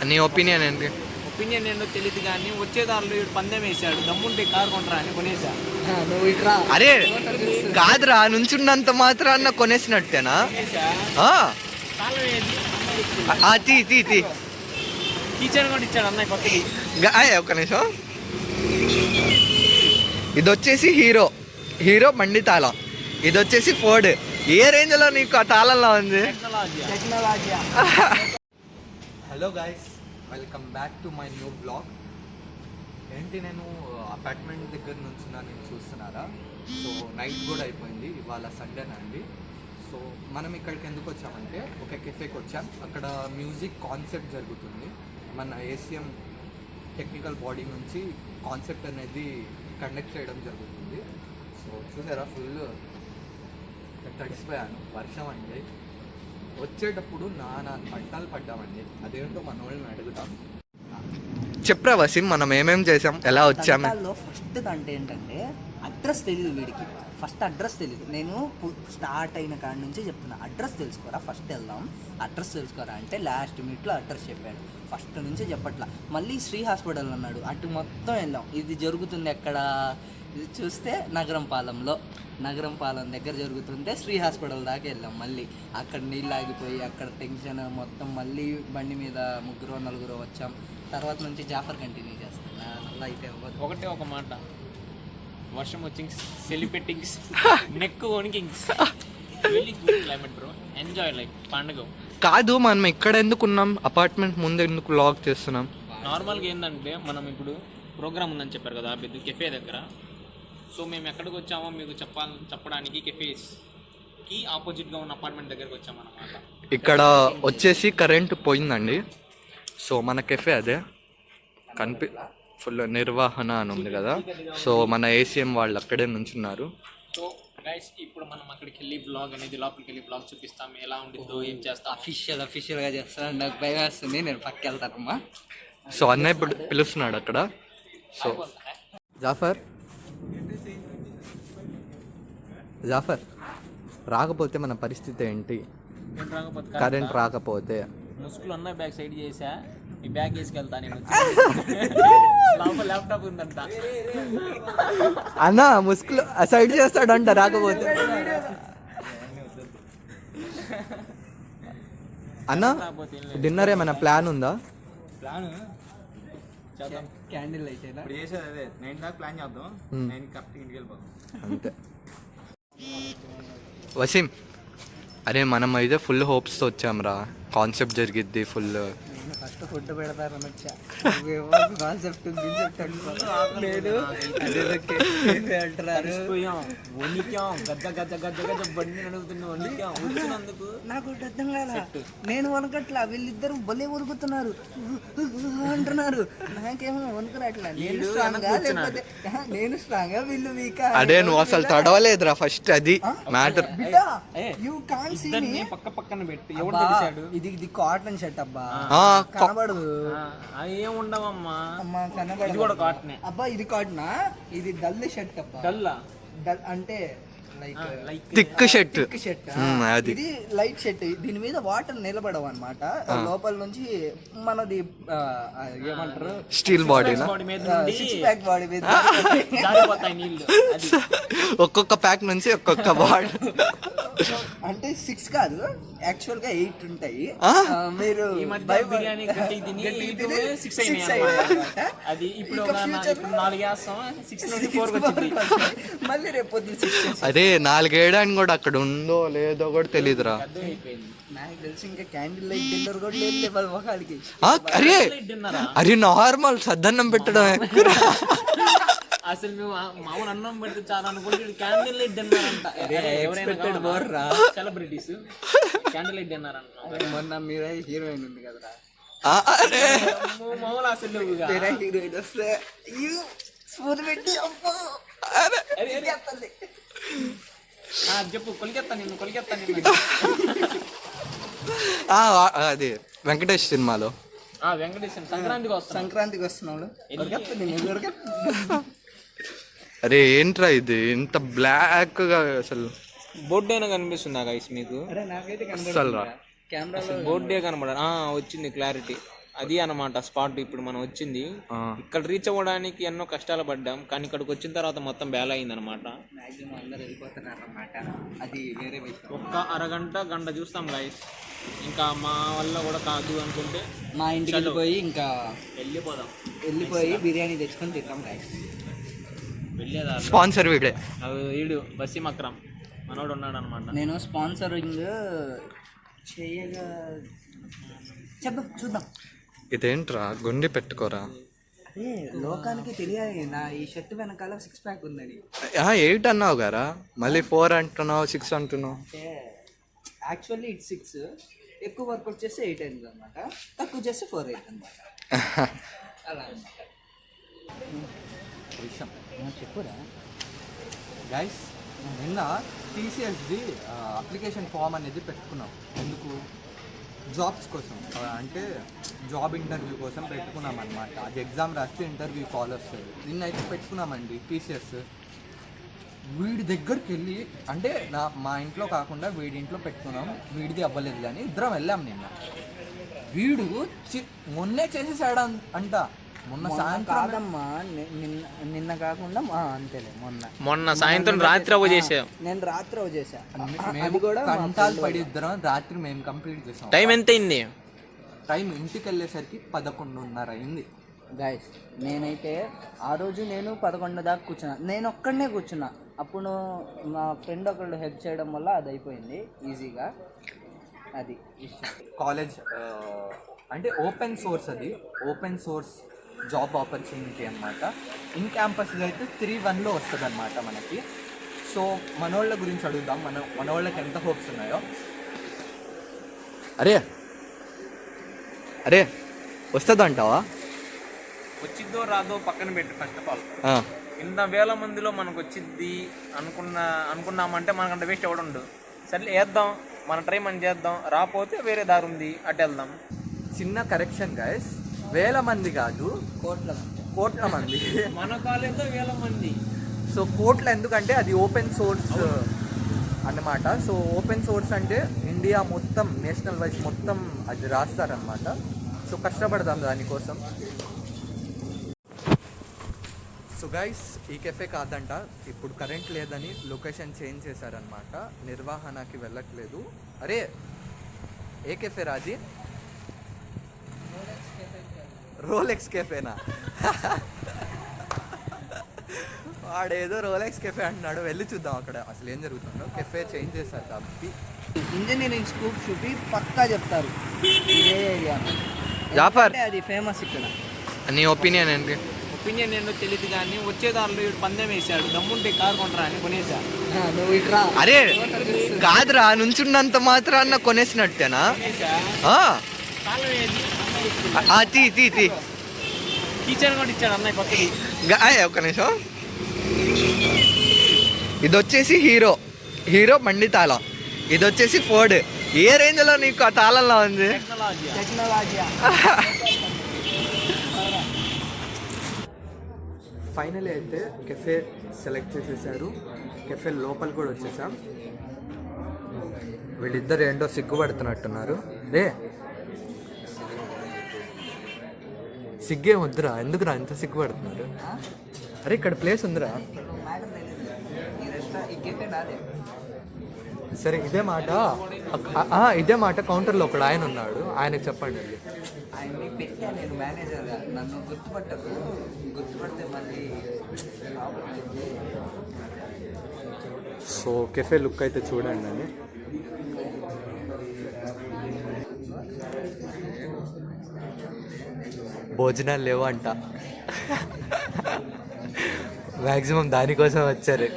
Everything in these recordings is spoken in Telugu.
నీ ఒపీనియన్ ఏంటి? ఒపీనియన్ ఏంటో తెలియదు కానీ వచ్చేదారులు వీడు పందెం వేసాడు, దమ్ముంటే కారు కొంటరా అని కొనేసా. నువ్వు ఇట్రా. అరే కాదురా, నుంచున్నంత మాత్రాన్న కొనేసినట్టేనా? కాలం ఏంది తీ తీ తీ కిచెన్ కూడా ఇచ్చాడు అన్నయ్య కొత్తది. ఒక్క నిమిషం. ఇది వచ్చేసి హీరో బండి తాళం, ఇది వచ్చేసి ఫోర్డ్. ఏ రేంజ్ లో నీకు ఆ తాళంలో ఉంది? Technology. Hello guys, welcome back to my new blog. ఏంటి, నేను అపార్ట్మెంట్ దగ్గర నుంచి నేను చూస్తున్నారా? సో నైట్ కూడా అయిపోయింది, ఇవాళ సండేనా అండి. సో మనం ఇక్కడికి ఎందుకు వచ్చామంటే ఒక కెఫేకి వచ్చాం. అక్కడ మ్యూజిక్ కాన్సెప్ట్ జరుగుతుంది. మన ఏసీఎం టెక్నికల్ బాడీ నుంచి కాన్సెప్ట్ అనేది కండక్ట్ చేయడం జరుగుతుంది. సో చూసారా, ఫుల్ తడిసిపోయాను, వర్షం అండి. వచ్చేటప్పుడు నానా పంటలు పడ్డామండి. అదేంటో మన వాళ్ళని అడుగుతాం. చెప్పరా వసీం, మనం ఏమేం చేసాం, ఎలా వచ్చాము? ఫస్ట్ అంటే ఏంటంటే అడ్రస్ తెలియదు వీడికి. ఫస్ట్ అడ్రస్ తెలియదు. నేను స్టార్ట్ అయిన కాడి నుంచి చెప్తున్నా, అడ్రస్ తెలుసుకోరా, ఫస్ట్ వెళ్దాం, అడ్రస్ తెలుసుకోరా అంటే లాస్ట్ మినిట్లో అడ్రస్ చెప్పాడు. ఫస్ట్ నుంచి చెప్పట్లా. మళ్ళీ శ్రీ హాస్పిటల్ అన్నాడు, అటు మొత్తం వెళ్ళాం. ఇది జరుగుతుంది ఎక్కడ? ఇది చూస్తే నగరం పాలెం దగ్గర జరుగుతుంటే శ్రీ హాస్పిటల్ దాకా వెళ్ళాం. మళ్ళీ అక్కడ నీళ్ళు ఆగిపోయి అక్కడ టెన్షన్ మొత్తం, మళ్ళీ బండి మీద 3-4 వచ్చాం. తర్వాత నుంచి జాఫర్ కంటిన్యూ చేస్తాను. అలా అయితే ఒకటే ఒక మాట, వర్షం వచ్చి సెలిబ్రేటింగ్స్ నెక్ వణికింగ్స్. Very good climate bro, enjoy life. పండుగ కాదు, మనం ఇక్కడ ఎందుకు ఉన్నాం? అపార్ట్మెంట్ ముందు ఎందుకు లాగ్ చేస్తున్నాం? నార్మల్గా ఏంటంటే మనం ఇప్పుడు ప్రోగ్రామ్ ఉందని చెప్పారు కదా పెద్ద కెఫే దగ్గర. సో మేము ఎక్కడికి వచ్చామో మీకు చెప్పడానికి కెఫేస్కి ఆపోజిట్గా ఉన్న అపార్ట్మెంట్ దగ్గరకు వచ్చామన్నమాట. ఇక్కడ వచ్చేసి కరెంట్ పోయిందండి. సో మన కెఫే అదే ఫుల్ నిర్వహణ అని ఉంది కదా. సో మన ఏసీఎం వాళ్ళు అక్కడే నుంచున్నారు. సో గైస్, ఇప్పుడు మనం అక్కడికి వెళ్ళి బ్లాగ్ అనేది లోపలికి వెళ్ళి బ్లాగ్ చూపిస్తాం, ఎలా ఉంటుందో ఏం చేస్తాం. అఫీషియల్గా చేస్తాను. నాకు భయం వేస్తుంది, నేను పక్కకి వెళ్తానమ్మా. సో అన్నయ్య ఇప్పుడు పిలుస్తున్నాడు అక్కడ. సో జాఫర్ రాకపోతే మన పరిస్థితి ఏంటి? కరెంట్ రాకపోతే ముసుగులు అన్న బ్యాగ్ సైడ్ చేసా, ఈ బ్యాగ్ వేసుకెళ్తా నేను. లోపల ల్యాప్టాప్ ఉందంట అన్న, ముసుగులు సైడ్ చేస్తాడంట రాకపోతే. అన్న, డిన్నర్ ఏమైనా ప్లాన్ ఉందా? క్యాండిల్ అయితే ఇప్పుడు చేసేది అదే, 9 దాకా ప్లాన్ చేద్దాం, 9 కరెక్ట్ ఇంటికి వెళ్ళిపోతాం అంతే. వసీం, అరే మనం అయితే ఫుల్ హోప్స్తో వచ్చాంరా, కాన్సెప్ట్ జరిగిద్ది ఫుల్. ఫస్ట్ ఫుడ్ పెడతారని వచ్చా, కాన్సెప్ట్ లేదు అంటున్నారు. నాకు అర్థం కాదా, నేను వనకట్లా, వీళ్ళిద్దరు భలే వణుకుతున్నారు అంటున్నారు. నాకేమో వణుకురాట్లా. నేను స్ట్రాంగా లేకపోతే నేను స్ట్రాంగా, వీళ్ళు వీకా? అదే నువ్వు అసలు తడవలేదురా ఫస్ట్, అది matter. You can't see me. పక్క పక్కన పెట్టి ఎవరు తెలిసాడు? ఇది కాటన్ షర్ట్ అబ్బా, కనబడదు. ఏం ఉండవమ్మా, కనబడదు. ఇది కూడా కాటనే అబ్బా, ఇది కాటనా? ఇది డల్ షర్ట్ అబ్బా. డల్ అంటే థిక్ షర్ట్. అది ఇది లైట్ షర్ట్. దీని మీద వాటర్ నిలబడవు అనమాట. లోపల నుంచి మనది ఏమంటారు, steel body, six pack body మీద నీళ్ళు. ఒక్కొక్క ప్యాక్ నుంచి ఒక్కొక్క బాడీ. అంటే 6 కాదు, యాక్చువల్ గా 8 ఉంటాయి. మీరు బిర్యానీ అది ఇప్పుడు 4 వేస్తాం, 6 నుండి 4 వచ్చింది. మళ్ళీ రేపు అదే 4 వేయడానికి కూడా అక్కడ ఉందో లేదో కూడా తెలీదురా. నాకు తెలిసి ఇంకా క్యాండిల్ లైట్ డిన్నర్ కూడా లేదు ఒకడికి. అరే నార్మల్ సద్దన్నం పెట్టడం అసలు మేము మామూలు అన్నం పెడితే చాలా అనుకుంటే క్యాండిల్ లైట్ డిన్నర్ అంట. సెలబ్రిటీస్ క్యాండిల్ లైట్ డిన్నర్ అంట. మొన్న మీరే హీరోయిన్ ఉంది కదరా, మామూలు అసలు హీరోయిన్ వస్తే స్పూన్ పెట్టి చెప్పు, కొలికెత్తా నేను. అది వెంకటేష్ సినిమాలో వెంకటేష్ సంక్రాంతికి వస్తున్నాడు. అరే ఏంట్రా ఇది ఇంత బ్లాక్ గా, అసలు బోర్డు అయినా కనిపిస్తుందా గైస్ మీకు? నాకైతే అసలు రా, కెమెరా బోర్డే కనబడ వచ్చింది క్లారిటీ. అది అన్నమాట స్పాట్ ఇప్పుడు మనం వచ్చింది. ఇక్కడ రీచ్ అవ్వడానికి ఎన్నో కష్టాలు పడ్డాం, కానీ ఇక్కడికి వచ్చిన తర్వాత మొత్తం బేలా అయింది అనమాట. మ్యాక్సిమం అందరు వెళ్ళిపోతున్నారు అన్నమాట. అది వేరే విషయం. ఒక్క అరగంట గంట చూస్తాం గైస్, ఇంకా మా వల్ల కూడా కాదు అనుకుంటే మా ఇంటికి వెళ్ళిపోయి ఇంకా వెళ్ళిపోయి బిర్యానీ తెచ్చుకొని తింటాం గైస్. వెళ్ళేదా స్పాన్సర్ వీడే వీడు వసీం అక్రమ్ మనోడు ఉన్నాడు అనమాట. నేను స్పాన్సరింగ్ చేయగా చెప్దాం, చూద్దాం. ఇదేంట్రా గుండి పెట్టుకోరా. అదే లోకానికి తెలియాలి నా ఈ షర్ట్ వెనకాల 6 ప్యాక్ ఉందని. 8 అన్నావు కదా, మళ్ళీ 4 అంటున్నావు, 6 అంటున్నావు. అంటే యాక్చువల్లీ ఇట్ 6, ఎక్కువ వర్కౌట్ చేస్తే 8 అయింది అనమాట, తక్కువ చేస్తే 4 అయింది అనమాట. అలా అనమాట విషయం. చెప్పురా గైస్, నిన్న టీసీఎస్ది అప్లికేషన్ ఫామ్ అనేది పెట్టుకున్నాం. ఎందుకు? జాబ్స్ కోసం, అంటే జాబ్ ఇంటర్వ్యూ కోసం పెట్టుకున్నాం అనమాట. అది ఎగ్జామ్ రాస్తే ఇంటర్వ్యూ కాల్ వస్తుంది. నిన్నైతే పెట్టుకున్నామండి టీసీఎస్. వీడి దగ్గరికి వెళ్ళి, అంటే మా ఇంట్లో కాకుండా వీడి ఇంట్లో పెట్టుకున్నాం, వీడిది అవ్వలేదు కానీ ఇద్దరం వెళ్ళాం నిన్న. వీడు మొన్నే చేసేసాడు అంట. మొన్న సాయంత్రం కాదమ్మా, నిన్న కాకుండా అంతేలే మొన్న సాయంత్రం రాత్రి అవ్వ చేసాం. నేను రాత్రి అవ్వ చేసా. మేము కూడా కంటాలు పడి ఇద్దరం రాత్రి మేము కంప్లీట్ చేసాం. టైం ఎంత అయింది? టైం ఇంటికి వెళ్ళేసరికి 11:30 అయింది. గైస్, నేనైతే ఆ రోజు నేను 11 దాకా కూర్చున్నా. నేను ఒక్కడనే కూర్చున్నా. అప్పుడు మా ఫ్రెండ్ ఒకళ్ళు హెల్ప్ చేయడం వల్ల అది అయిపోయింది ఈజీగా. అది కాలేజ్ అంటే ఓపెన్ సోర్స్, అది ఓపెన్ సోర్స్ జాబ్ ఆపర్చునిటీ అనమాట. ఇన్ క్యాంపస్ అయితే 3-1లో వస్తుంది అనమాట మనకి. సో మనోళ్ళ గురించి అడుగుదాం, మనోళ్ళకి ఎంత హోప్స్ ఉన్నాయో. అరే అరే వస్తుందంటావా? వచ్చిద్దో రాదో పక్కన పెట్టి ఫస్ట్ ఆఫ్ ఆల్, ఇంత వేల మందిలో మనకు వచ్చిద్ది అనుకున్నామంటే మనకంటే వేస్ట్ ఎవడుండు. సరే వేద్దాం, మన ట్రై మనం చేద్దాం, రాకపోతే వేరే దారి ఉంది, అటు వెళ్దాం. చిన్న కరెక్షన్ గైస్, వేల మంది కాదు, కోట్ల మంది. మన కాలేజ్లో వేల మంది. సో కోట్ల ఎందుకంటే అది ఓపెన్ సోర్స్ అన్నమాట. సో ఓపెన్ సోర్స్ అంటే ఇండియా మొత్తం, నేషనల్ వైజ్ మొత్తం అది రాస్తారనమాట. సో కష్టపడదాం దానికోసం. సో గైస్, ఈ కెఫే కాదంట, ఇప్పుడు కరెంట్ లేదని లొకేషన్ చేంజ్ చేశారనమాట. నిర్వహణకి వెళ్ళట్లేదు. అరే ఏ కెఫే రాజీ? రోలెక్స్ కెఫేనా? వాడేదో రోలెక్స్ కెఫే అంటున్నాడు, వెళ్ళి చూద్దాం అక్కడ అసలు ఏం జరుగుతుందో. కెఫే చేంజ్ చేశారు కాబట్టి ఇంజనీరింగ్ స్కూప్ చూపి పక్కా చెప్తారు ఇదే ఏరియా. జాఫర్, అది ఫేమస్ ఇక్కడ. నీ ఒపీనియన్ ఏంటి? ఒపీనియన్ ఏంటో తెలియదు కానీ వచ్చేదారిలో వీడు పందెం వేసాడు, దమ్ముంటే కారు కొంటరా అని కొనేసా. నువ్వు ఇట్రా. అరే కాదురా, నుంచున్నంత మాత్రాన్న కొనేసినట్టేనా? తీ కిచెన్ కూడా ఇచ్చాడు అన్నయ్య కొత్తది. ఒక్క నిమిషం. ఇది వచ్చేసి హీరో బండి తాళం, ఇది వచ్చేసి ఫోర్డ్. ఏ రేంజ్లో నీకు ఆ తాళంలో ఉంది? ఫైనలీ అయితే కెఫే సెలెక్ట్ చేసేసారు. కెఫే లోపల కూడా వచ్చేసాం. వీళ్ళిద్దరు ఏంటో సిగ్గుపడుతున్నట్టున్నారు. రే సిగ్గే వద్దురా, ఎందుకురా ఇంత సిగ్గుపడుతున్నారు? అరే ఇక్కడ ప్లేస్ ఉందిరా. సరే ఇదే మాట కౌంటర్లో ఒకడు ఆయన ఉన్నాడు, ఆయనకు చెప్పండి. ఆయన్ని పెట్టా నేను మేనేజర్గా, నన్ను గుర్తుపడితే మళ్ళీ. సో కెఫే లుక్ అయితే చూడండి అని. భోజనాలు లేవు అంట, మ్యాక్సిమం దానికోసం వచ్చారు.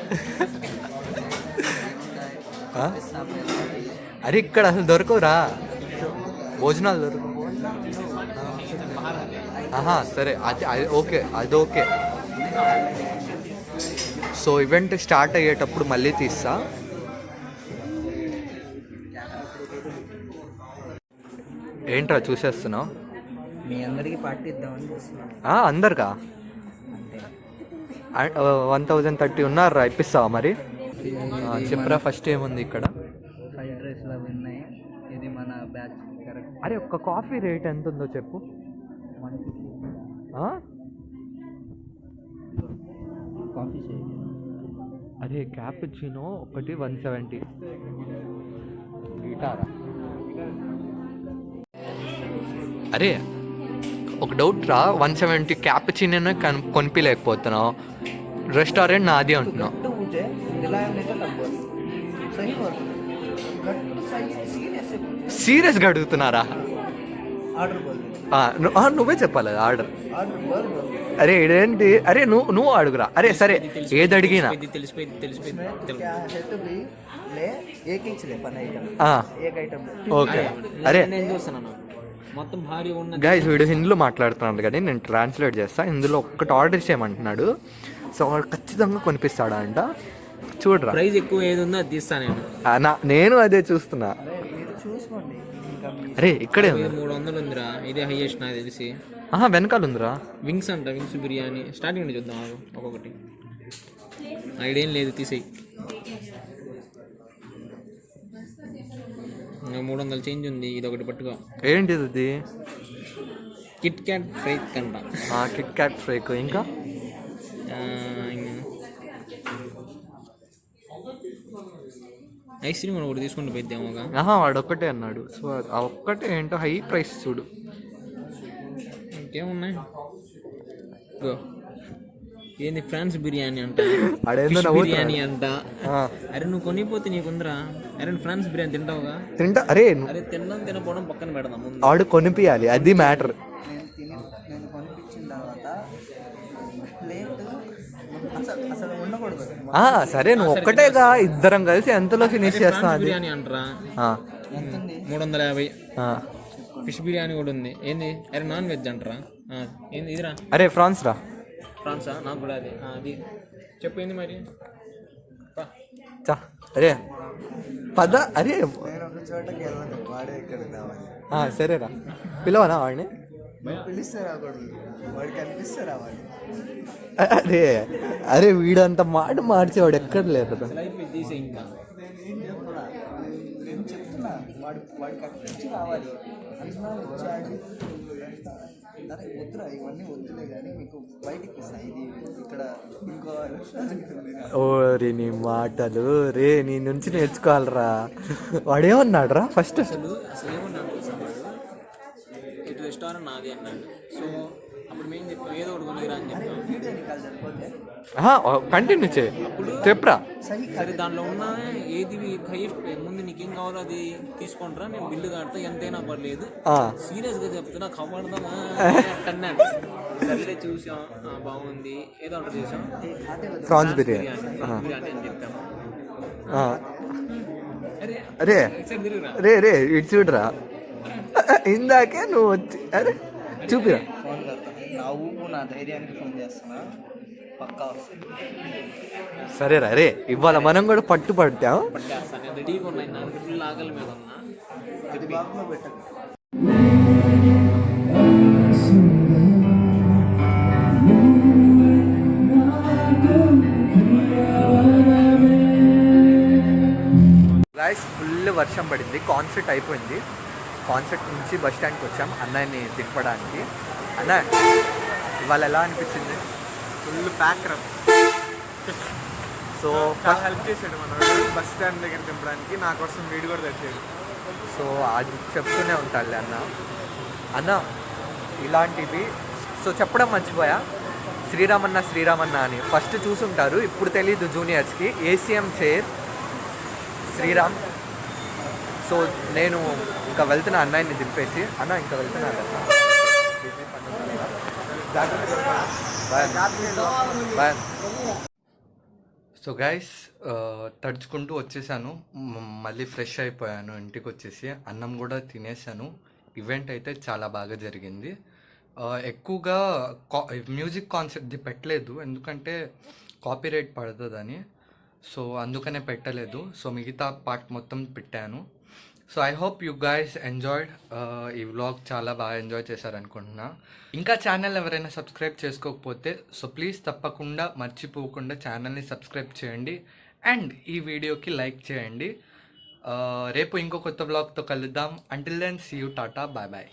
అరే ఇక్కడ అసలు దొరకవురా భోజనాలు, దొరకవు. సరే అది ఓకే, అది ఓకే. సో ఈవెంట్ స్టార్ట్ అయ్యేటప్పుడు మళ్ళీ తీస్తా. ఏంట్రా చూసేస్తున్నావు? మీ అందరికి పార్టీ ఇద్దామని చూస్తున్నా. అందరికా? 1030 ఉన్నారా? ఇప్పిస్తావా మరి? చెప్పరా ఫస్ట్ ఏముంది ఇక్కడ? ఫ్రైడ్ రైస్లు అవి ఉన్నాయి. ఇది మన బ్యాచ్. కరెక్ట్. అరే ఒక్క కాఫీ రేట్ ఎంత ఉందో చెప్పు. కాఫీ చేయి. అరే క్యాపుచినో ఒకటి 170 గిటారా. అరే ఒక డౌట్ రా, 170 క్యాపుచినోనే కొనిపించలేకపోతున్నావు, రెస్టారెంట్ నాది అంటున్నావు. गट्टू मुझे दिलाया नहीं तो नंबर सही बोल गट्टू सही सीरियस సీరియస్గా అడుగుతున్నారా? ऑर्डर बोल నువ్వే చెప్పాలి ఆర్డర్. ऑर्डर बोल बोल అరే ఇదేంటి, అరే నువ్వు అడుగురా. అరే సరే ఏది అడిగినా తెలిసిపోయింది. क्या है तो भी ले एक इंच ले पन आइटम एक आइटम ఓకే. అరే నేను చూస్తున్నాను మొత్తం భారీ ఉన్న గైస్ వీడు హిందీలో మాట్లాడుతున్నాడు కానీ నేను ట్రాన్స్లేట్ చేస్తా. ఇందులో ఒక్కటి ఆర్డర్ చేయమంటున్నాడు, సో వాడు ఖచ్చితంగా కొనిపిస్తాడా అంట. చూడరా ప్రైస్ ఎక్కువ ఏది ఉందో అది తీస్తా నేను. నేను అదే చూస్తున్నా. మీరు చూసుకోండి ఇంకా అరే ఇక్కడే ఉంది. 300 ఉందిరా, ఇదే హైయెస్ట్ నాకు తెలిసి. వెనకాల ఉందిరా వింగ్స్ అంట, వింగ్స్ బిర్యానీ స్టార్టింగ్ నుంచి చూద్దాం ఆగు, ఒక్కొక్కటి. ఐడియా లేదు, తీసేయి. 300 చేంజ్ ఉంది, ఇది ఒకటి పట్టుకో. ఏంటిది అది? కిట్ క్యాట్ ఫ్రై కంట. Kit Kat ఫ్రేక్. ఇంకా ఐస్ క్రీమ్ ఒకటి తీసుకుంటూ పోయిద్దాముగా. వాడు ఒక్కటే అన్నాడు, సో ఆ ఒక్కటే ఏంటో హై ప్రైస్ చూడు. ఇంకేమున్నాయి? ఏంది ఫ్రాన్స్ బిర్యానీ అంట, అడేందో ఫిష్ నవ్వుతున్నాడు. బిర్యానీ అంట. అరే నువ్వు కొనిపోతే నీకుందరా? అరే నువ్వు ఫ్రాన్స్ బిర్యానీ తింటావుగా? తింటా. అరే అరే తినపోవడం పక్కన పెడదాం ముందు. ఆడు కొనిపియాలి, అది మ్యాటర్. నేను కొనిపించిన తర్వాత ప్లేట్ అసలు ఉండకూడదు. సరే నువ్వు ఒక్కటేగా, ఇద్దరం కలిసి ఎంతలో ఫినిష్ చేస్తాం అది. బిర్యానీ అంటారా? ఎంత ఉంది? 350. ఫిష్ బిర్యానీ కూడా ఉంది. ఏంది? అరే నాన్ వెజ్ అంటారా? ఏంది ఇదిరా? అరే ఫ్రాన్స్ రా. ఫ్రాన్సా? నాకు కూడా అది. అది చెప్పు ఏంది మరి. అరే పద. అరే నేను ఒక చోటకి వెళ్ళను, వాడే ఇక్కడ రావాలి. సరేరా, పిలవనా వాడిని? పిలిస్తే రాకూడదు, వాడికి అనిపిస్తే రావాలి. అరే అరే వీడంత మాట మార్చేవాడు ఎక్కడ లేదు. తీసే ఇంకా నేను చెప్తున్నా, వాడికి అనిపించి రావాలి. అన్నా వచ్చాడు, అరే వద్దురా ఇవన్నీ వద్దులే కానీ మీకు బయటికి ఇస్తాను. ఇది ఇక్కడ ఇంకో రెస్టారెంట్ ఉంది. ఓరి నీ మాటలు రే, నీ నుంచి నేర్చుకోవాలరా. వాడేమన్నాడు రా ఫస్ట్? అసలు ఏమన్నాడు ఇటు రెస్టారెంట్ నాది అన్నాడు. సో అప్పుడు మేము చెప్పాం ఏదో ఒకటి కొనిరా అని చెప్పాం. వీడియో నీకు సరిపోతే కంటిన్యూ చేయి, చెప్పురా. సరే దాంట్లో ఉన్న ఏది హైయెస్ట్ ముందు నీకేం కావాలో అది తీసుకుంటారా, నేను బిల్లు కడతా, ఎంతైనా పర్లేదు. సీరియస్ గా చెప్తున్నా, కవడదామా అన్నాడు. సరే చూసాం, బాగుంది, ఏదో ఆర్డర్ చేసాం. ప్రాన్స్ బిర్యానీ బిర్యానీ అని చెప్పాము. అరే సరే తిరుగురా. రే ఇటు చూడరా, ఇందాకే నువ్వు వచ్చి అరే చూపిరా. ఫోన్ చేస్తాను, నా ఊపు నా ధైర్యానికి ఫోన్ చేస్తున్నా, పక్కా వస్తుంది. సరేరా రే, ఇవాళ మనం కూడా పట్టుపడతాం. పట్టేస్తాను, నేను రెడీగా ఉన్నాయి, నాకు ఫుల్ ఆకలి మీద ఉన్నా. ఇది బాగా పెట్టండి. గాయస్ ఫుల్ వర్షం పడింది, కాన్సర్ట్ అయిపోయింది. కాన్సర్ట్ నుంచి బస్ స్టాండ్కి వచ్చాం అన్నయ్యని దింపడానికి. అన్న ఇవాళ ఎలా అనిపించింది? ఫుల్ ప్యాక్ రా. సో హెల్ప్ చేశాడు మన బస్ స్టాండ్ దగ్గర దింపడానికి, నా కోసం వీడు కూడా తెచ్చాడు. సో అది చెప్తూనే ఉంటాడులే అన్న ఇలాంటివి. సో చెప్పడం మర్చిపోయా, శ్రీరామన్న అని ఫస్ట్ చూసుంటారు, ఇప్పుడు తెలీదు జూనియర్స్కి. ACM chair Sriram. సో నేను ఇంకా వెళ్తున్నా అన్నయ్యని దింపేసి. అన్న ఇంకా వెళ్తున్నా బాయ్. సో గైస్ తడుచుకుంటూ వచ్చేసాను, మళ్ళీ ఫ్రెష్ అయిపోయాను. ఇంటికి వచ్చేసి అన్నం కూడా తినేసాను. ఈవెంట్ అయితే చాలా బాగా జరిగింది. ఎక్కువగా మ్యూజిక్ కాన్సెప్ట్ది పెట్టలేదు, ఎందుకంటే కాపీరైట్ పడుతుందని. సో అందుకనే పెట్టలేదు. సో మిగతా పార్ట్ మొత్తం పెట్టాను. So I hope you guys enjoyed ఈ వ్లాగ్. చాలా బాగా ఎంజాయ్ చేశారనుకుంటున్నా. ఇంకా ఛానల్ ఎవరైనా సబ్స్క్రైబ్ చేసుకోకపోతే సో ప్లీజ్ తప్పకుండా మర్చిపోకుండా ఛానల్ని సబ్స్క్రైబ్ చేయండి అండ్ ఈ వీడియోకి లైక్ చేయండి. రేపు ఇంకో కొత్త వ్లాగ్తో కలుద్దాం. Until then see you, tata, bye bye.